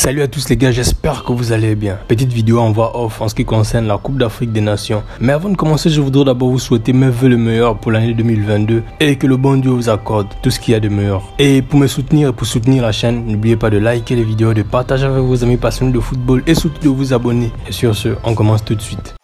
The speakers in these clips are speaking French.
Salut à tous les gars, j'espère que vous allez bien. Petite vidéo en voix off en ce qui concerne la Coupe d'Afrique des Nations. Mais avant de commencer, je voudrais d'abord vous souhaiter mes vœux le meilleur pour l'année 2022 et que le bon Dieu vous accorde tout ce qu'il y a de meilleur. Et pour me soutenir et pour soutenir la chaîne, n'oubliez pas de liker les vidéos, de partager avec vos amis passionnés de football et surtout de vous abonner. Et sur ce, on commence tout de suite.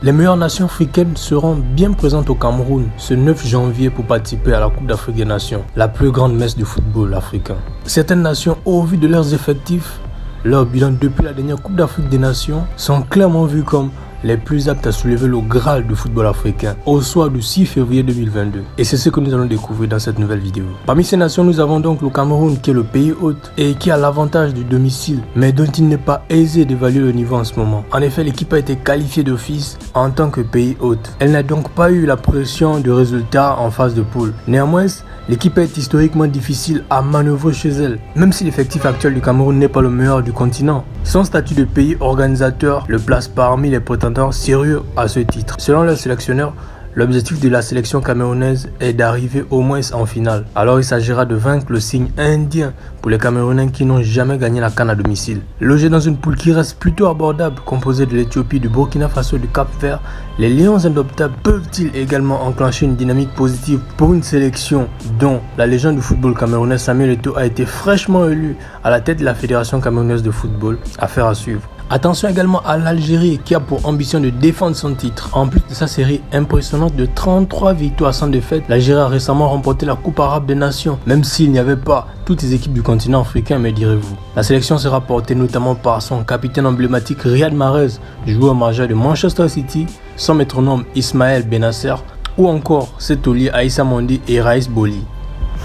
Les meilleures nations africaines seront bien présentes au Cameroun ce 9 janvier pour participer à la Coupe d'Afrique des Nations, la plus grande messe du football africain. Certaines nations, au vu de leurs effectifs, leur bilan depuis la dernière Coupe d'Afrique des Nations, sont clairement vues comme les plus aptes à soulever le Graal du football africain au soir du 6 février 2022. Et c'est ce que nous allons découvrir dans cette nouvelle vidéo. Parmi ces nations, nous avons donc le Cameroun qui est le pays hôte et qui a l'avantage du domicile, mais dont il n'est pas aisé d'évaluer le niveau en ce moment. En effet, l'équipe a été qualifiée d'office en tant que pays hôte. Elle n'a donc pas eu la pression de résultats en phase de poule. Néanmoins, l'équipe est historiquement difficile à manœuvrer chez elle, même si l'effectif actuel du Cameroun n'est pas le meilleur du continent. Son statut de pays organisateur le place parmi les prétendants sérieux à ce titre. Selon le sélectionneur, l'objectif de la sélection camerounaise est d'arriver au moins en finale. Alors il s'agira de vaincre le signe indien pour les Camerounais qui n'ont jamais gagné la CAN à domicile. Logés dans une poule qui reste plutôt abordable, composée de l'Éthiopie, du Burkina Faso et du Cap-Vert, les Lions indoptables peuvent-ils également enclencher une dynamique positive pour une sélection dont la légende du football camerounais Samuel Eto'o a été fraîchement élu à la tête de la Fédération camerounaise de football? Affaire à suivre. Attention également à l'Algérie qui a pour ambition de défendre son titre. En plus de sa série impressionnante de 33 victoires sans défaite, l'Algérie a récemment remporté la Coupe arabe des nations, même s'il n'y avait pas toutes les équipes du continent africain, me direz-vous. La sélection sera portée notamment par son capitaine emblématique Riyad Mahrez, joueur majeur de Manchester City, son métronome Ismaël Benasser ou encore ses tauliers Aïssa Mondi et Raïs Boli.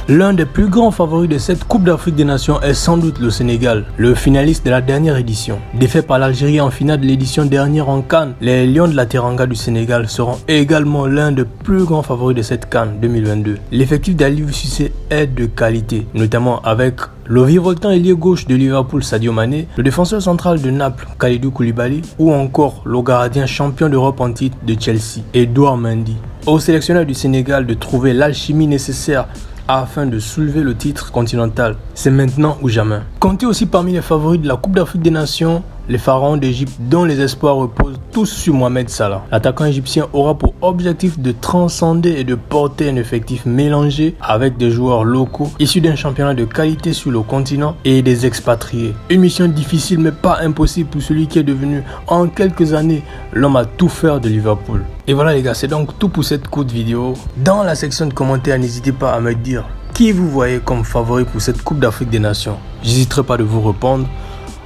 L'un des plus grands favoris de cette Coupe d'Afrique des Nations est sans doute le Sénégal, le finaliste de la dernière édition. Défait par l'Algérie en finale de l'édition dernière en CAN, les Lions de la Teranga du Sénégal seront également l'un des plus grands favoris de cette CAN 2022. L'effectif d'Aliou Cissé est de qualité, notamment avec le virevoltant ailier gauche de Liverpool Sadio Mané, le défenseur central de Naples Kalidou Koulibaly ou encore le gardien champion d'Europe en titre de Chelsea, Edouard Mendy. Au sélectionneur du Sénégal de trouver l'alchimie nécessaire afin de soulever le titre continental. C'est maintenant ou jamais. Comptez aussi parmi les favoris de la Coupe d'Afrique des Nations, les pharaons d'Égypte dont les espoirs reposent tous sur Mohamed Salah. L'attaquant égyptien aura pour objectif de transcender et de porter un effectif mélangé avec des joueurs locaux issus d'un championnat de qualité sur le continent et des expatriés. Une mission difficile mais pas impossible pour celui qui est devenu en quelques années l'homme à tout faire de Liverpool. Et voilà les gars, c'est donc tout pour cette courte vidéo. Dans la section de commentaires, n'hésitez pas à me dire qui vous voyez comme favori pour cette Coupe d'Afrique des Nations. J'hésiterai pas de vous répondre.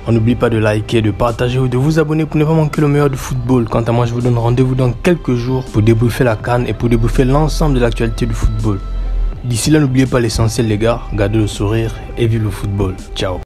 On n'oublie pas de liker, de partager ou de vous abonner pour ne pas manquer le meilleur du football. Quant à moi, je vous donne rendez-vous dans quelques jours pour débriefer la CAN et pour débriefer l'ensemble de l'actualité du football. D'ici là, n'oubliez pas l'essentiel les gars, gardez le sourire et vive le football. Ciao.